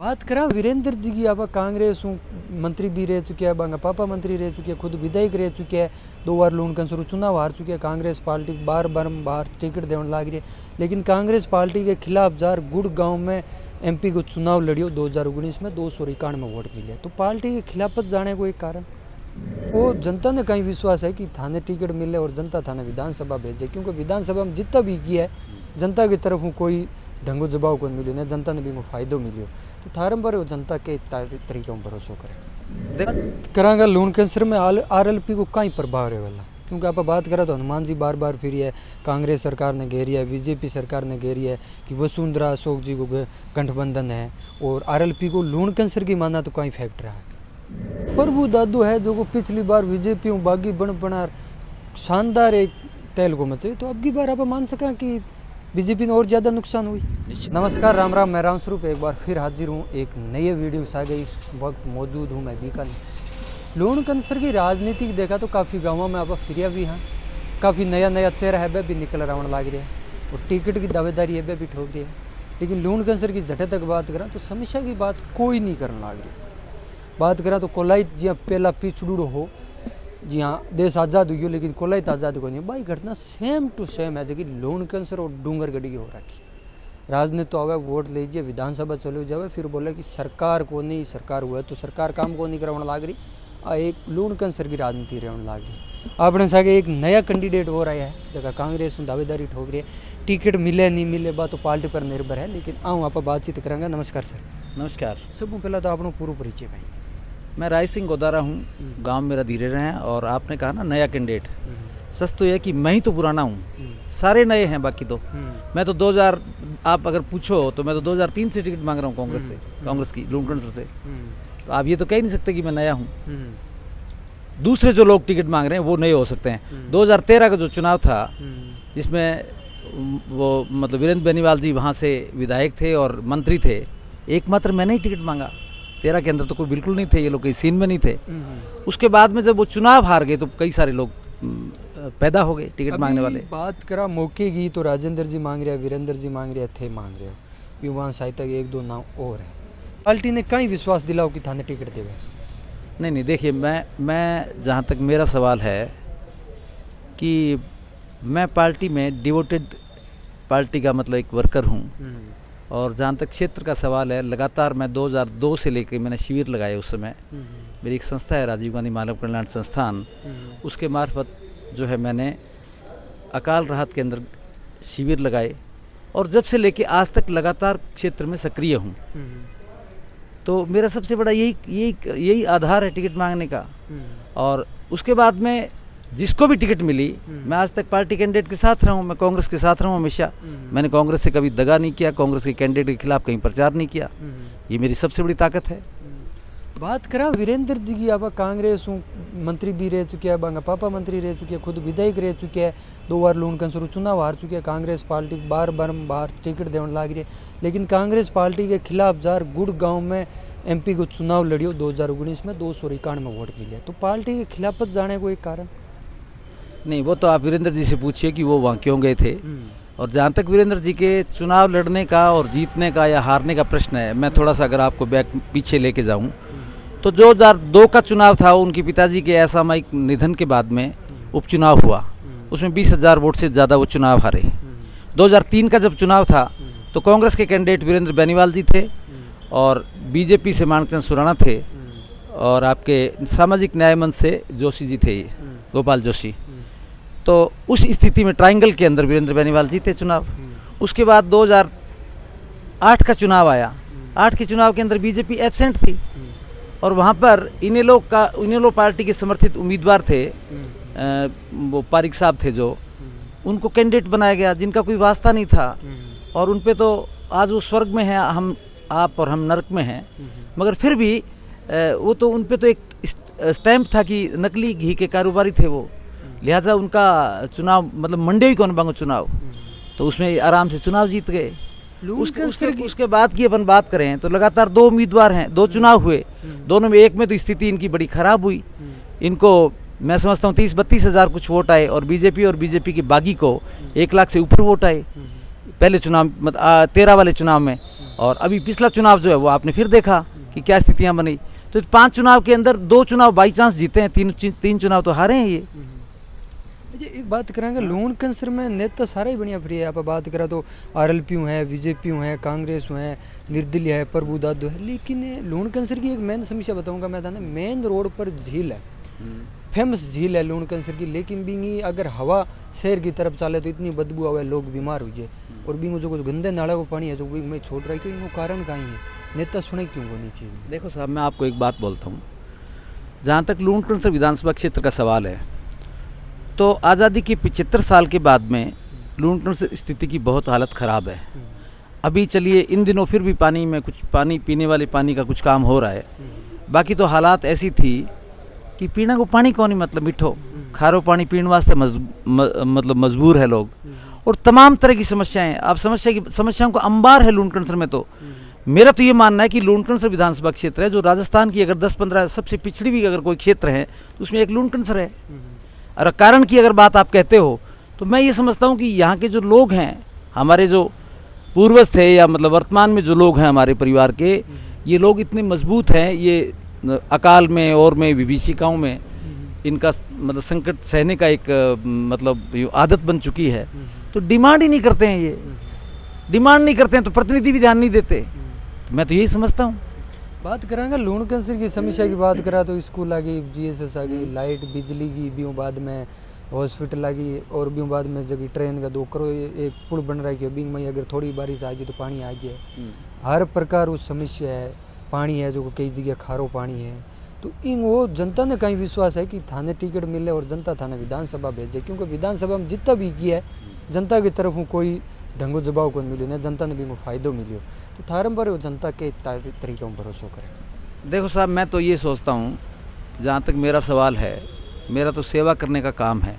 बात करा वीरेंद्र जी की, आप कांग्रेस मंत्री भी रह चुके हैं, बांगा पापा मंत्री रह चुके हैं, खुद विधायक रह चुके हैं, 2 बार लूण कंसरू चुनाव हार चुके हैं। कांग्रेस पार्टी बार टिकट देने लग रही है, लेकिन कांग्रेस पार्टी के खिलाफ जार गुड़गांव में MP को चुनाव लड़ियो 2019 में 291 वोट मिले। तो पार्टी के खिलाफत जाने को एक कारण वो जनता ने कहीं विश्वास है कि थाने टिकट मिले और जनता थाने विधानसभा भेजे, क्योंकि विधानसभा में जितना भी किया है जनता की तरफ कोई ढंगो जवाब को मिलो ना, जनता ने भी को फायदो मिलो। तो थारम पर जनता के तरीके में भरोसा करें करांगा। लूण कैंसर में RLP को कहीं प्रभाव रहे वाला, क्योंकि आप बात करें तो हनुमान जी बार बार फिर है, कांग्रेस सरकार ने घेरी है, BJP सरकार ने घेरी है कि वसुंधरा अशोक जी को गठबंधन है, और RLP को लूण कैंसर की माना तो कहीं फैक्ट रहा है। प्रभु दादू है जो को पिछली बार BJP बागी बना शानदार एक तेल को मचे, तो अब की बार आप मान सका कि BJP ने और ज़्यादा नुकसान हुई। नमस्कार, राम राम, मैं रामस्वरूप एक बार फिर हाजिर हूँ एक नए वीडियो से आगे। इस वक्त मौजूद हूँ मैं बीकानेर। लूण कैंसर की राजनीति देखा तो काफ़ी गाँवों में आप फिरिया भी हैं, काफ़ी नया चेहरा है वह भी निकल रहा लग रहा है, और टिकट की दावेदारी है वह भी ठोक रही है। लेकिन लूण कैंसर की झटे तक बात करें तो समस्या की बात कोई नहीं करने लग रही। बात करें तो कोलाइत जी पहला पिछड़ू हो, जी हाँ देश आज़ाद हुई, लेकिन कोलाइत आज़ाद को नहीं भाई। घटना सेम टू सेम है जो कि लूण कैंसर और डूंगरगढ़ी की हो रखी। राजनीति तो आवे, वोट लीजिए, विधानसभा चलो जावे, फिर बोले कि सरकार को नहीं, सरकार हुआ तो सरकार काम को नहीं करवाने लग रही। एक लूण कैंसर की राजनीति रहने लग रही। आपने सागे एक नया कैंडिडेट हो रहा है जगह कांग्रेस दावेदारी ठोक रही है। टिकट मिले नहीं मिले बात तो पार्टी पर निर्भर है, लेकिन आऊँ आप बातचीत करेंगे। नमस्कार सर। नमस्कार। सब पहला तो आपको पूरा परिचय भाई। मैं राय सिंह गोदारा हूँ, गांव मेरा धीरे रहे। और आपने कहा ना नया कैंडिडेट, सच तो यह कि मैं ही तो पुराना हूँ, सारे नए हैं बाकी तो। मैं तो 2000, आप अगर पूछो तो मैं तो 2003 से टिकट मांग रहा हूँ कांग्रेस से, कांग्रेस की लूण कैंसर से। तो आप ये तो कह नहीं सकते कि मैं नया हूँ। दूसरे जो लोग टिकट मांग रहे हैं वो नए हो सकते हैं। 2013 का जो चुनाव था जिसमें वो मतलब वीरेंद्र बेनीवाल जी वहाँ से विधायक थे और मंत्री थे, एकमात्र मैंने ही टिकट मांगा। 13 के अंदर तो कोई बिल्कुल नहीं थे, ये लोग कहीं सीन में नहीं थे। उसके बाद में जब वो चुनाव हार गए तो कई सारे लोग पैदा हो गए टिकट मांगने वाले। बात करा मौके की तो राजेंद्र जी मांग रहे हैं, वीरेंद्र जी मांग रहे थे, मांग रहे हो युवा साहित्य के 1-2 नाम और है। पार्टी ने कहीं विश्वास दिलाओ कि थाने टिकट देवे? नहीं, देखिए मैं जहाँ तक मेरा सवाल है कि मैं पार्टी में डिवोटेड पार्टी का मतलब एक वर्कर हूँ। और जहाँ तक क्षेत्र का सवाल है, लगातार मैं 2002 से लेकर मैंने शिविर लगाए। उस समय मेरी एक संस्था है राजीव गांधी मानव कल्याण संस्थान, उसके मार्फत जो है मैंने अकाल राहत के अंदर शिविर लगाए, और जब से लेके आज तक लगातार क्षेत्र में सक्रिय हूँ। तो मेरा सबसे बड़ा यही आधार है टिकट मांगने का। और उसके बाद में जिसको भी टिकट मिली, मैं आज तक पार्टी कैंडिडेट के साथ रहा हूँ, मैं कांग्रेस के साथ रहा हूँ हमेशा। मैंने कांग्रेस से कभी दगा नहीं किया, कांग्रेस के कैंडिडेट के खिलाफ कहीं प्रचार नहीं किया। ये मेरी सबसे बड़ी ताकत है। बात करा वीरेंद्र जी की, आप कांग्रेस मंत्री भी रह चुके हैं, बांगा पापा मंत्री रह चुके हैं, खुद विधायक रह चुके हैं, 2 बार लूण कैंसरू चुनाव हार चुके हैं। कांग्रेस पार्टी बार टिकट देने लग रही है, लेकिन कांग्रेस पार्टी के खिलाफ जार गुड़गांव में MP को चुनाव लड़ियो 2019 में 291 वोट मिले। तो पार्टी के खिलाफत जाने को एक कारण नहीं, वो तो आप वीरेंद्र जी से पूछिए कि वो वहाँ क्यों गए थे। और जहाँ तक वीरेंद्र जी के चुनाव लड़ने का और जीतने का या हारने का प्रश्न है, मैं थोड़ा सा अगर आपको पीछे लेके जाऊँ तो 2002 का चुनाव था, उनके पिताजी के असामयिक निधन के बाद में उपचुनाव हुआ, उसमें 20,000 वोट से ज़्यादा वो चुनाव हारे। 2003 का जब चुनाव था तो कांग्रेस के कैंडिडेट वीरेंद्र बेनीवाल जी थे और BJP से मानचंद सुराणा थे, और आपके सामाजिक न्याय मंच से जोशी जी थे, गोपाल जोशी। तो उस स्थिति में ट्रायंगल के अंदर वीरेंद्र बेनीवाल जीते चुनाव। उसके बाद 2008 का चुनाव आया। 8 के चुनाव के अंदर BJP एब्सेंट थी, और वहाँ पर इनेलो पार्टी के समर्थित उम्मीदवार थे, वो पारिक साहब थे, जो उनको कैंडिडेट बनाया गया जिनका कोई वास्ता नहीं था। और उन पे तो आज वो स्वर्ग में हैं, आप और हम नरक में हैं। मगर फिर भी वो तो उन पे तो एक स्टैंप था कि नकली घी के कारोबारी थे वो, लिहाजा उनका चुनाव मतलब मंडे ही कौन बांगो चुनाव, तो उसमें आराम से चुनाव जीत गए। उसके बाद की अपन बात करें तो लगातार 2 उम्मीदवार हैं, 2 चुनाव हुए, दोनों में एक में तो स्थिति इनकी बड़ी ख़राब हुई। इनको मैं समझता हूँ 30-32 हज़ार कुछ वोट आए, और बीजेपी की बागी को 1 लाख से ऊपर वोट आए पहले चुनाव 13 वाले चुनाव में। और अभी पिछला चुनाव जो है वो आपने फिर देखा कि क्या स्थितियां बनी। तो 5 चुनाव के अंदर 2 चुनाव बाई चांस जीते हैं, 3 चुनाव तो हारे हैं ये। एक बात करेंगे लूण कंसर में नेता सारा ही बढ़िया फ्री है। आप बात करा तो आरएलपी है, बीजेपी है, कांग्रेस है, निर्दलीय है, प्रभु दादो है। लेकिन लूण कंसर की एक मेन समस्या बताऊंगा मैं था, मेन रोड पर झील है, फेमस झील है लूण कंसर की। लेकिन भी अगर हवा शहर की तरफ चले तो इतनी बदबू आवे, लोग बीमार हो जाए। और भी जो कुछ गंदे नाला को पानी है जो मैं छोड़ रहा है, क्योंकि वो कारण कहीं है, नेता सुने क्यों वो नहीं चीज़। देखो साहब, मैं आपको एक बात बोलता हूँ, जहाँ तक लूण कंसर विधानसभा क्षेत्र का सवाल है, तो आज़ादी के 75 साल के बाद में लूण कंसर स्थिति की बहुत हालत ख़राब है। अभी चलिए इन दिनों फिर भी पानी में कुछ पानी पीने वाले पानी का कुछ काम हो रहा है, बाकी तो हालात ऐसी थी कि पीना को पानी कौन नहीं, मतलब मिठो खारो पानी पीने वास्ते मतलब मजबूर है लोग। और तमाम तरह की समस्याएं, आप समस्याओं का अंबार है लूण कंसर में। तो मेरा तो ये मानना है कि लूण कंसर विधानसभा क्षेत्र है जो राजस्थान की अगर 10-15 सबसे पिछड़ी भी अगर कोई क्षेत्र है तो उसमें एक लूण कंसर है। और कारण की अगर बात आप कहते हो तो मैं ये समझता हूँ कि यहाँ के जो लोग हैं, हमारे जो पूर्वज थे या मतलब वर्तमान में जो लोग हैं हमारे परिवार के, ये लोग इतने मजबूत हैं, ये अकाल में और में विभीषिकाओं में इनका मतलब संकट सहने का एक मतलब आदत बन चुकी है। तो डिमांड ही नहीं करते हैं, ये डिमांड नहीं करते हैं तो प्रतिनिधि भी ध्यान नहीं देते। मैं तो यही समझता हूँ। बात करांगा लूण कंसर की समस्या की बात करा तो स्कूल आ गई, जीएसएस आ गई, लाइट बिजली की भी बाद में, हॉस्पिटल आ गई, और भी बाद में जगह ट्रेन का 2 करोड़ एक पुल बन रहा है कि अभी में अगर थोड़ी बारिश आ गई तो पानी आ गया। हर प्रकार उस समस्या है, पानी है जो कई जगह खारो पानी है। तो इन वो जनता ने कहीं विश्वास है कि थाने टिकट मिले और जनता थाने विधानसभा भेजे, क्योंकि विधानसभा में जितना भी किया है जनता की तरफ कोई ढंगो जवाब को मिलो, न जनता ने भी फायदो मिलो। तो थारम पर वो जनता के तरीकों में भरोसा करें। देखो साहब, मैं तो ये सोचता हूँ, जहाँ तक मेरा सवाल है, मेरा तो सेवा करने का काम है।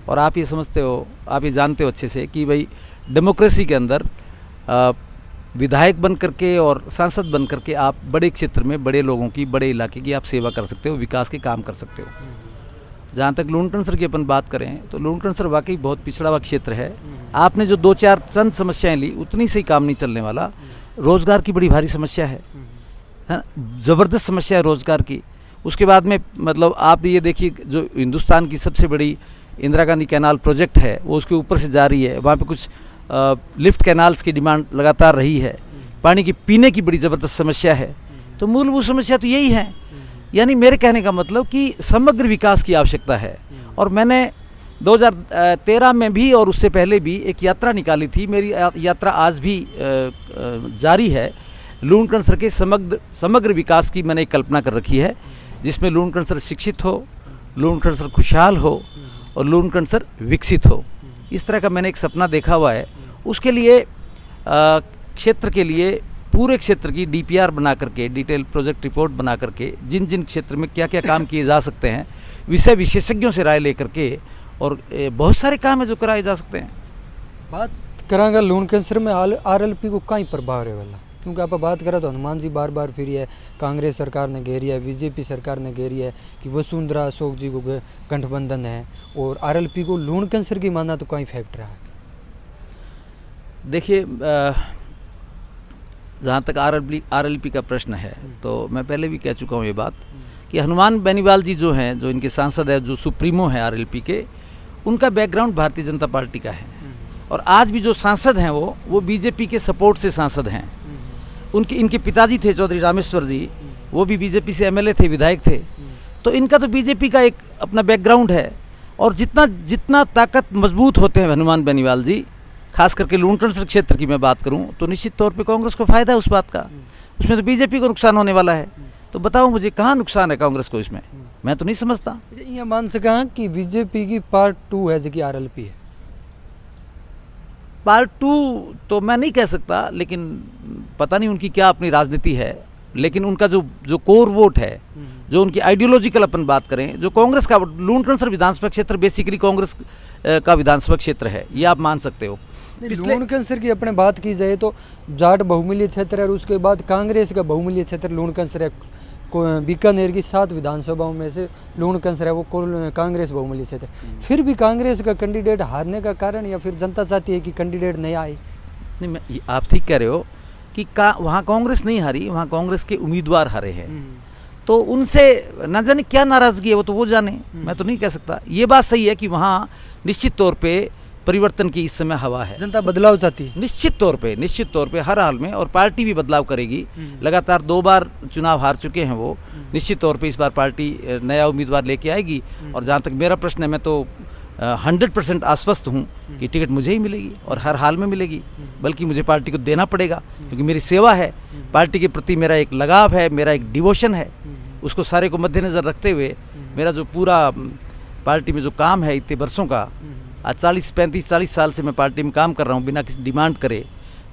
और आप ये समझते हो, आप ये जानते हो अच्छे से कि भाई डेमोक्रेसी के अंदर विधायक बन करके और सांसद बन करके आप बड़े क्षेत्र में बड़े लोगों की, बड़े इलाके की आप सेवा कर सकते हो, विकास के काम कर सकते हो। जहाँ तक लूण कंसर की अपन बात करें तो लूण कंसर वाकई बहुत पिछड़ा हुआ क्षेत्र है। आपने जो 2-4 चंद समस्याएं ली उतनी से ही काम नहीं चलने वाला। रोज़गार की बड़ी भारी समस्या है, ज़बरदस्त समस्या है रोज़गार की। उसके बाद में मतलब आप ये देखिए, जो हिंदुस्तान की सबसे बड़ी इंदिरा गांधी कैनाल प्रोजेक्ट है वो उसके ऊपर से जा रही है, वहाँ पे कुछ लिफ्ट कैनाल्स की डिमांड लगातार रही है। पानी की पीने की बड़ी ज़बरदस्त समस्या है। तो मूलभूत समस्या तो यही है। यानी मेरे कहने का मतलब कि समग्र विकास की आवश्यकता है। और मैंने 2013 में भी और उससे पहले भी एक यात्रा निकाली थी। मेरी यात्रा आज भी जारी है। लूण कंसर के समग्र विकास की मैंने एक कल्पना कर रखी है, जिसमें लूण कंसर शिक्षित हो, लूण कंसर खुशहाल हो और लूण कंसर विकसित हो। इस तरह का मैंने एक सपना देखा हुआ है। उसके लिए क्षेत्र के लिए पूरे क्षेत्र की डीपीआर बना करके, डिटेल प्रोजेक्ट रिपोर्ट बना करके, जिन जिन क्षेत्र में क्या क्या काम किए जा सकते हैं विषय विशेषज्ञों से राय लेकर के, और बहुत सारे काम है जो कराए जा सकते हैं। बात करांगा लूण कंसर में आरएलपी को कहीं प्रभाव रहे वाला, क्योंकि आप बात करें तो हनुमान जी बार बार फिर है, कांग्रेस सरकार ने घेरी है, बीजेपी सरकार ने घेरी है कि वसुंधरा अशोक जी को गठबंधन है, और आरएलपी को लूण कंसर की माना तो कहीं फैक्ट रहा है। देखिए, जहाँ तक आरएलपी का प्रश्न है तो मैं पहले भी कह चुका हूँ ये बात कि हनुमान बेनीवाल जी जो हैं, जो इनके सांसद है, जो सुप्रीमो हैं आरएलपी के, उनका बैकग्राउंड भारतीय जनता पार्टी का है। और आज भी जो सांसद हैं वो बीजेपी के सपोर्ट से सांसद हैं। इनके पिताजी थे चौधरी रामेश्वर जी, वो भी बीजेपी से एमएलए थे, विधायक थे। तो इनका तो बीजेपी का एक अपना बैकग्राउंड है। और जितना ताकत मजबूत होते हैं हनुमान बेनीवाल जी, खास करके लूण कंसर क्षेत्र की मैं बात करूं, तो निश्चित तौर पे कांग्रेस को फायदा है उस बात का। उसमें तो बीजेपी को नुकसान होने वाला है। तो बताओ मुझे, कहाँ नुकसान है कांग्रेस को इसमें? मैं तो नहीं समझता। ये मान सका कि बीजेपी की पार्ट 2 है जो कि आरएलपी है। पार्ट 2 तो मैं नहीं कह सकता, लेकिन पता नहीं उनकी क्या अपनी राजनीति है। लेकिन उनका जो कोर वोट है, जो उनकी आइडियोलॉजिकल अपन बात करें, जो कांग्रेस का लूण कंसर विधानसभा क्षेत्र बेसिकली कांग्रेस का विधानसभा क्षेत्र है, ये आप मान सकते हो। लूण कंसर की अपने बात की जाए तो जाट बहुमूल्य क्षेत्र है, और उसके बाद कांग्रेस का बहुमूल्य क्षेत्र लूण कंसर है। बीकानेर की 7 विधानसभाओं में से लूण कंसर है वो कांग्रेस बहुमूल्य क्षेत्र। फिर भी कांग्रेस का कैंडिडेट हारने का कारण, या फिर जनता चाहती है कि कैंडिडेट नहीं आए? नहीं, आप ठीक कह रहे हो कि वहाँ कांग्रेस नहीं हारी, वहाँ कांग्रेस के उम्मीदवार हारे हैं। तो उनसे न जाने क्या नाराज़गी है, वो तो वो जाने, मैं तो नहीं कह सकता। ये बात सही है कि वहाँ निश्चित तौर पे परिवर्तन की इस समय हवा है, जनता बदलाव चाहती है निश्चित तौर पे हर हाल में, और पार्टी भी बदलाव करेगी। लगातार 2 बार चुनाव हार चुके हैं वो, निश्चित तौर पे इस बार पार्टी नया उम्मीदवार लेके आएगी। और जहाँ तक मेरा प्रश्न है, मैं तो 100% आश्वस्त हूँ कि टिकट मुझे ही मिलेगी और हर हाल में मिलेगी, बल्कि मुझे पार्टी को देना पड़ेगा, क्योंकि मेरी सेवा है, पार्टी के प्रति मेरा एक लगाव है, मेरा एक डिवोशन है। उसको सारे को मद्देनज़र रखते हुए मेरा जो पूरा पार्टी में जो काम है इतने वर्षों का, आज 40 साल से मैं पार्टी में काम कर रहा हूँ बिना किसी डिमांड करे।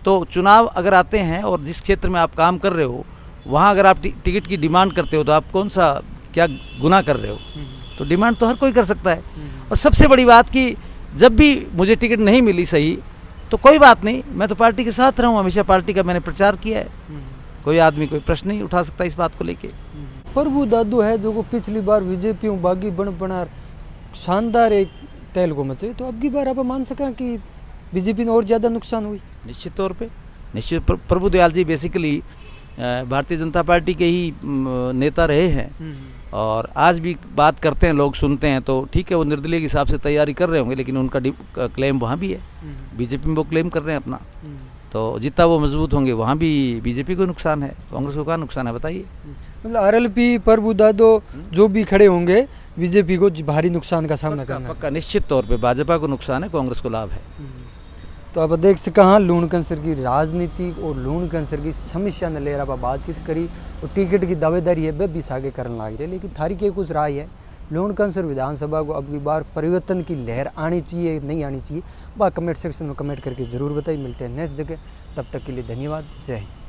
तो चुनाव अगर आते हैं और जिस क्षेत्र में आप काम कर रहे हो, वहाँ अगर आप टिकट की डिमांड करते हो तो आप कौन सा क्या गुनाह कर रहे हो? तो डिमांड तो हर कोई कर सकता है। और सबसे बड़ी बात कि जब भी मुझे टिकट नहीं मिली सही, तो कोई बात नहीं, मैं तो पार्टी के साथ रहूँ, हमेशा पार्टी का मैंने प्रचार किया है। कोई आदमी कोई प्रश्न नहीं उठा सकता इस बात को लेके। प्रभु दादू है जो को पिछली बार बीजेपी बागी बना शानदार एक तेल को मचे, तो अब की बार आप मान सका कि बीजेपी ने और ज़्यादा नुकसान हुई? निश्चित तौर पे प्रभु दयाल जी बेसिकली भारतीय जनता पार्टी के ही नेता रहे हैं, और आज भी बात करते हैं, लोग सुनते हैं, तो ठीक है, वो निर्दलीय के हिसाब से तैयारी कर रहे होंगे, लेकिन उनका क्लेम वहाँ भी है, बीजेपी में वो क्लेम कर रहे हैं अपना। तो जितना वो मजबूत होंगे वहाँ भी बीजेपी को नुकसान है, कांग्रेस को क्या नुकसान है बताइए? मतलब आरएलपी प्रभु दादो जो भी खड़े होंगे, बीजेपी को भारी नुकसान का सामना करना पक्का निश्चित तौर पे भाजपा को नुकसान है, कांग्रेस को लाभ है। तो आप देख सका हाँ, लूण कंसर की राजनीति और लूण कंसर की समस्या ने लेकर आप बातचीत करी, और टिकट की दावेदारी है वे भी आगे करने लग रहे, लेकिन थारी के कुछ राय है लूण कंसर विधानसभा को अब की बार परिवर्तन की लहर आनी चाहिए नहीं आनी चाहिए, वह कमेंट सेक्शन में कमेंट करके ज़रूर बताइए। मिलते हैं नेक्स्ट जगह, तब तक के लिए धन्यवाद, जय हिंद।